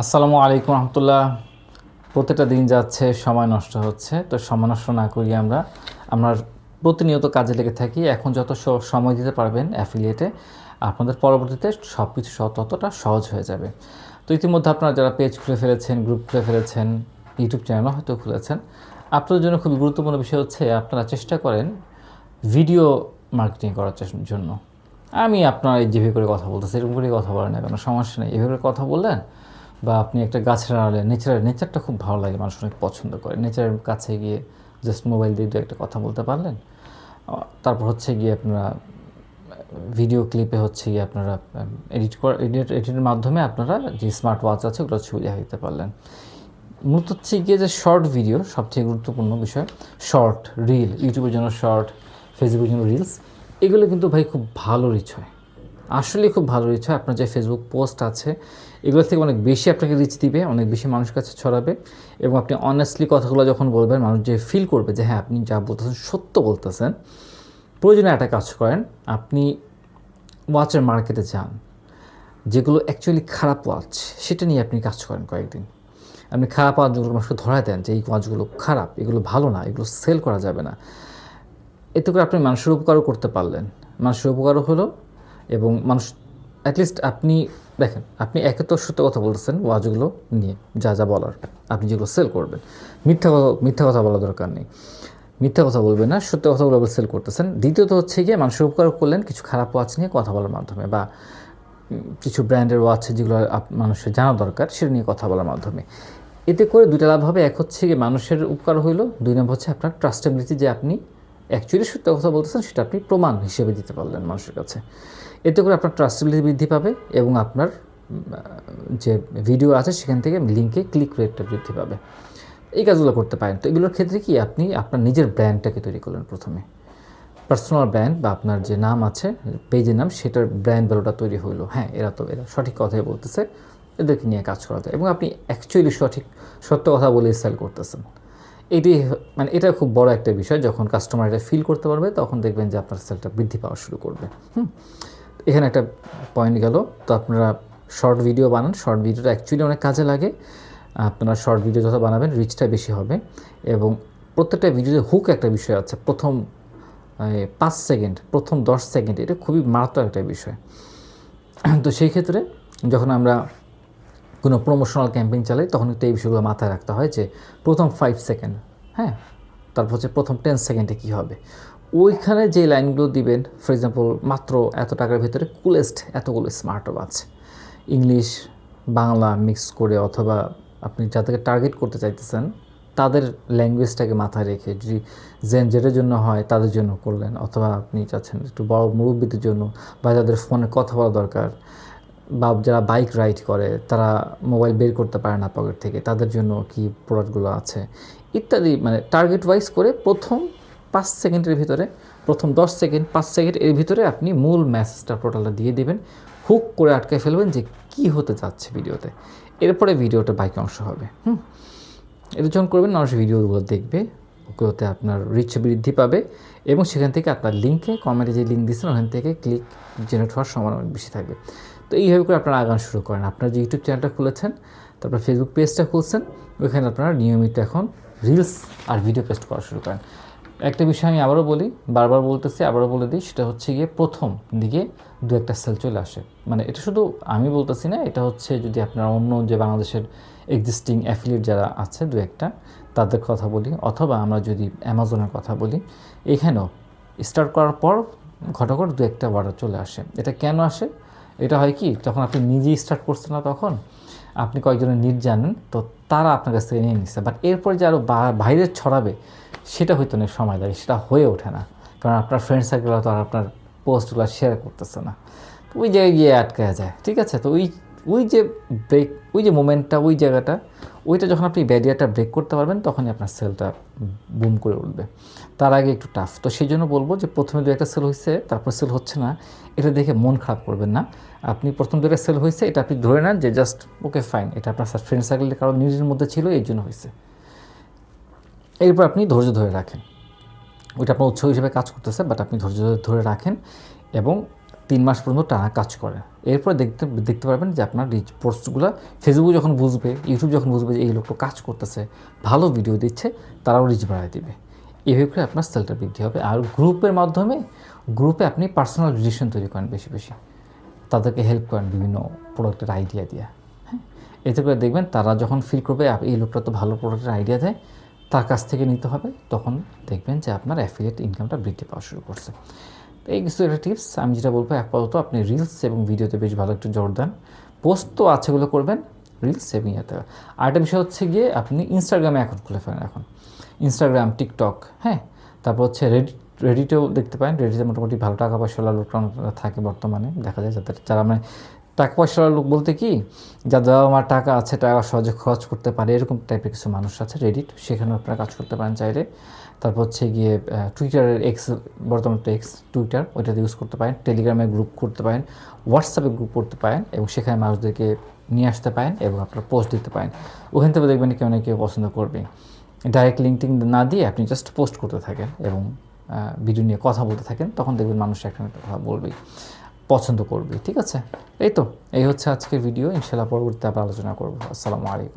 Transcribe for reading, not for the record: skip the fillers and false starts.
আসসালামু আলাইকুম রহমতুল্লাহ। প্রতিটা দিন যাচ্ছে, সময় নষ্ট হচ্ছে। তো সময় নষ্ট না করি আমরা প্রতিনিয়ত কাজে লেগে থাকি। এখন যত সময় দিতে পারবেন অ্যাফিলিয়েটে, আপনাদের পরবর্তীতে সব কিছু ততটা সহজ হয়ে যাবে। তো ইতিমধ্যে আপনারা যারা পেজ খুলে ফেলেছেন, গ্রুপ খুলে ফেলেছেন, ইউটিউব চ্যানেলও হয়তো খুলেছেন, আপনাদের জন্য খুবই গুরুত্বপূর্ণ বিষয় হচ্ছে আপনারা চেষ্টা করেন ভিডিও মার্কেটিং করার জন্য। আমি আপনার যেভাবে করে কথা বলতেছি এরকম করে কথা বলেন না, কোনো সমস্যা নেই। এভাবে করে কথা বললেন বা আপনি একটা গাছের আড়ালে নেচারটা খুব ভালো লাগে, মানুষ অনেক পছন্দ করে। নেচারের কাছে গিয়ে জাস্ট মোবাইল দিয়ে দু একটা কথা বলতে পারলেন। তারপর হচ্ছে গিয়ে আপনারা ভিডিও ক্লিপে হচ্ছে গিয়ে আপনারা এডিটের মাধ্যমে আপনারা যে স্মার্ট ওয়াচ আছে ওগুলো ছবি দেখা দিতে পারলেন। মূলত হচ্ছে গিয়ে যে শর্ট ভিডিও সবচেয়ে গুরুত্বপূর্ণ বিষয়। শর্ট রিল, ইউটিউবের জন্য শর্ট, ফেসবুকের জন্য রিলস, এগুলো কিন্তু ভাই খুব ভালো রিচ হয়। আসলে খুব ভালো রিচ হয়। আপনার যে ফেসবুক পোস্ট আছে এগুলো থেকে অনেক বেশি আপনাকে রিচ দিবে, অনেক বেশি মানুষের কাছে ছড়াবে। এবং আপনি অনেস্টলি কথাগুলো যখন বলবেন, মানুষ যে ফিল করবে যে হ্যাঁ আপনি যা বলতেছেন সত্য বলতেছেন। প্রয়োজনে একটা কাজ করেন, আপনি ওয়াচের মার্কেটে যান, যেগুলো অ্যাকচুয়ালি খারাপ ওয়াচ সেটা নিয়ে আপনি কাজ করেন কয়েকদিন। আপনি খারাপ ওয়াচগুলো মানুষকে ধরায় দেন যে এই ওয়াচগুলো খারাপ, এগুলো ভালো না, এগুলো সেল করা যাবে না। এতে করে আপনি মানুষের উপকারও করতে পারলেন, মানুষের উপকারও হলো। এবং মানুষ অ্যাটলিস্ট আপনি দেখেন, আপনি একে তো সত্য কথা বলতেছেন ওয়াচগুলো নিয়ে, যা যা বলার, আপনি যেগুলো সেল করবেন। মিথ্যা কথা বলা দরকার নেই, মিথ্যা কথা বলবেন না, সত্য কথাগুলো সেল করতেছেন। দ্বিতীয়ত হচ্ছে গিয়ে মানুষের উপকার করলেন কিছু খারাপ ওয়াচ নিয়ে কথা বলার মাধ্যমে, বা কিছু ব্র্যান্ডের ওয়াচ যেগুলো মানুষের জানা দরকার সেটা নিয়ে কথা বলার মাধ্যমে। এতে করে দুইটা লাভ হবে। এক হচ্ছে গিয়ে মানুষের উপকার হইলো, দুই নম্বর হচ্ছে আপনার ট্রাস্টেবিলিটি, যে আপনি অ্যাকচুয়ালি সত্য কথা বলতেছেন সেটা আপনি প্রমাণ হিসেবে দিতে পারলেন মানুষের কাছে। এতে করে আপনার ট্রাস্টেবিলিটি বৃদ্ধি পাবে এবং আপনার যে ভিডিও আছে সেখান থেকে লিঙ্কে ক্লিক রেটটা বৃদ্ধি পাবে। এই কাজগুলো করতে পারেন। তো এগুলোর ক্ষেত্রে কি আপনি আপনার নিজের ব্র্যান্ডটাকে তৈরি করলেন প্রথমে, পার্সোনাল ব্র্যান্ড বা আপনার যে নাম আছে পেজের নাম, সেটার ব্র্যান্ড ভ্যালুটা তৈরি হইলো। হ্যাঁ, এরা সঠিক কথাই বলতেছে, এদেরকে নিয়ে কাজ করা যায়। এবং আপনি অ্যাকচুয়ালি সত্য কথা বলে সেল করতেছেন। এটি মানে এটা খুব বড় একটা বিষয়। যখন কাস্টমার এটা ফিল করতে পারবে তখন দেখবেন যে আপনার সেলটা বৃদ্ধি পাওয়া শুরু করবে। এখানে একটা পয়েন্ট গেল। তো আপনারা শর্ট ভিডিও বানান। শর্ট ভিডিওটা অ্যাকচুয়ালি অনেক কাজে লাগে। আপনারা শর্ট ভিডিও যত বানাবেন রিচটা বেশি হবে। এবং প্রত্যেকটা ভিডিওতে হুক একটা বিষয় আছে। প্রথম 5 সেকেন্ড, প্রথম 10 সেকেন্ড, এটা খুবই মারাত্মক একটা বিষয়। তো সেই ক্ষেত্রে যখন আমরা কোনো প্রমোশনাল ক্যাম্পেইন চালাই তখন কিন্তু এই বিষয়গুলো মাথায় রাখতে হয় যে প্রথম 5 সেকেন্ড, হ্যাঁ, তারপর হচ্ছে প্রথম 10 সেকেন্ডে কী হবে। ওইখানে যে লাইনগুলো দিবেন, ফর এক্সাম্পল মাত্র এত টাকার ভিতরে কুলেস্ট এতগুলো smart watch, English Bangla mix করে, অথবা আপনি যাদেরকে টার্গেট করতে চাইতেছেন তাদের ল্যাঙ্গুয়েজটাকে মাথায় রেখে, যদি যেটার জন্য হয় তাদের জন্য করলেন, অথবা আপনি চাচ্ছেন একটু বড় মুরব্বীদের জন্য, বা যাদের ফোনে কথা বলা দরকার, বা যারা বাইক রাইড করে তারা মোবাইল বের করতে পারে না পকেট থেকে, তাদের জন্য কি প্রোডাক্টগুলো আছে ইত্যাদি। মানে টার্গেট ওয়াইজ করে প্রথম 5 সেকেন্ডের ভিতরে, প্রথম 10 সেকেন্ড 5 সেকেন্ড এর ভিতরে আপনি মূল মেসেজটা টোটালটা দিয়ে দেবেন। হুক করে আটকে ফেলবেন যে কী হতে যাচ্ছে ভিডিওতে। এরপরে ভিডিওটা বাইক অংশ হবে। এটা যখন করবেন মানুষ ভিডিওগুলো দেখবে, ওকে আপনার রিচ বৃদ্ধি পাবে। এবং সেখান থেকে আপনার লিঙ্কে, কমেন্টে যে লিঙ্ক দিচ্ছেন ওখান থেকে ক্লিক জেনারেট হওয়ার সম্ভাবনা অনেক বেশি থাকবে। তো এইভাবে করে আপনারা আগান শুরু করেন। আপনার যে ইউটিউব চ্যানেলটা খুলেছেন, তারপর ফেসবুক পেজটা খুলছেন, ওইখানে আপনারা নিয়মিত এখন রিলস আর ভিডিও পোস্ট করা শুরু করেন। একটা বিষয় আমি আবারও বলি, বারবার বলতেছি, আবারও বলে দিই, সেটা হচ্ছে গিয়ে প্রথম দিকে দু একটা সেল চলে আসে। মানে এটা শুধু আমি বলতেছি না, এটা হচ্ছে যদি আপনার অন্য যে বাংলাদেশের এক্সিস্টিং অ্যাফিলিয়েট যারা আছে দু একটা, তাদের কথা বলি, অথবা আমরা যদি অ্যামাজনের কথা বলি, এখানেও স্টার্ট করার পর ঘটঘট দু একটা অর্ডার চলে আসে। এটা কেন আসে? এটা হয় কি, যখন আপনি নিজেই স্টার্ট করছেন না তখন আপনি কয়েকজনের নিড জানেন, তো তারা আপনার কাছ থেকে নিয়ে নিচ্ছে। বাট এরপরে যে আরও বাইরে ছড়াবে সেটা হয়তো অনেক সময় লাগে, সেটা হয়ে ওঠে না, কারণ আপনার ফ্রেন্ড সার্কেলরা তো আর আপনার পোস্টগুলো শেয়ার করতেছে না। তো ওই জায়গায় গিয়ে আটকে যায়। ঠিক আছে, তো ওই যে ব্রেক, ওই যে মোমেন্টটা, ওই জায়গাটা, ওইটা যখন আপনি ব্যারিয়ারটা ব্রেক করতে পারবেন তখনই আপনার সেলটা বুম করে উঠবে। তার আগে একটু টাফ। তো সেই জন্য বলবো যে প্রথমে দু একটা সেল হয়েছে, তারপর সেল হচ্ছে না, এটা দেখে মন খারাপ করবেন না। আপনি প্রথম দু একটা সেল হয়েছে, এটা আপনি ধরে নেন যে জাস্ট ওকে ফাইন, এটা আপনার ফ্রেন্ড সার্কেলের কারো নিজের মধ্যে ছিল, এই জন্য হয়েছে। এরপর আপনি ধৈর্য ধরে রাখেন। ওইটা আপনার উৎস হিসেবে কাজ করতেছে, বাট আপনি ধৈর্য ধরে রাখেন এবং 3 মাস পর্যন্ত টানা কাজ করে। এরপর দেখতে পারবেন যে আপনার রিচ পোস্টগুলো ফেসবুক যখন বুঝবে, ইউটিউব যখন বুঝবে যে এই লোকটা কাজ করতেছে, ভালো ভিডিও দিচ্ছে, তারাও রিচ বাড়ায় দিবে। এইভাবে করে আপনার সেলটা বৃদ্ধি হবে। আর গ্রুপের মাধ্যমে গ্রুপে আপনি পার্সোনাল রিলেশন তৈরি করেন বেশি বেশি, তাদেরকে হেল্প করেন বিভিন্ন প্রোডাক্টের আইডিয়া দিয়ে। হ্যাঁ, এতে করে দেখবেন তারা যখন ফিল করবে এই লোকটা তো ভালো প্রোডাক্টের আইডিয়া দেয়, তার কাছ থেকে নিতে হবে, তখন দেখবেন যে আপনার অ্যাফিলিয়েট ইনকামটা বৃদ্ধি পাওয়া শুরু করছে। তো এই কিছু একটা টিপস আমি যেটা বলবো, আপাতত আপনি রিলস এবং ভিডিওতে বেশ ভালো একটু জোর দেন। পোস্ট তো আছে, এগুলো করবেন, রিলস এবং ইয়েতে। আরেকটা বিষয় হচ্ছে গিয়ে আপনি ইনস্টাগ্রামে অ্যাকাউন্ট খুলে ফেলেন এখন, ইনস্টাগ্রাম, টিকটক, হ্যাঁ, তারপর হচ্ছে রেডিটেও দেখতে পারেন। রেডিতে মোটামুটি ভালো টাকা পয়সাওয়ালা লোকরা থাকে বর্তমানে, দেখা যায় যাদের, যারা মানে টাকা পয়সাওয়ালা লোক বলতে কি, যাদের আমার টাকা আছে, টাকা সহজে খরচ করতে পারে, এরকম টাইপের কিছু মানুষ আছে। রেডিট, সেখানে আপনারা কাজ করতে পারেন চাইলে। তারপর হচ্ছে গিয়ে টুইটারের এক্স, বর্তমানে তো এক্স টুইটার, ওইটাতে ইউজ করতে পারেন। টেলিগ্রামে গ্রুপ করতে পারেন, হোয়াটসঅ্যাপে গ্রুপ করতে পারেন, এবং সেখানে মানুষদেরকে নিয়ে আসতে পারেন এবং আপনারা পোস্ট দিতে পারেন। ওখান থেকে দেখবেন কেউ না কেউ পছন্দ করবে। ডাইরেক্ট লিঙ্কটিং না দিয়ে আপনি জাস্ট পোস্ট করতে থাকেন এবং ভিডিও নিয়ে কথা বলতে থাকেন, তখন দেখবেন মানুষ একটা কথা বলবেই, পছন্দ করবে। ঠিক আছে, এই হচ্ছে আজকের ভিডিও। ইনশাআল্লাহ পরবর্তীতে আবার আলোচনা করবো। আসসালামু আলাইকুম।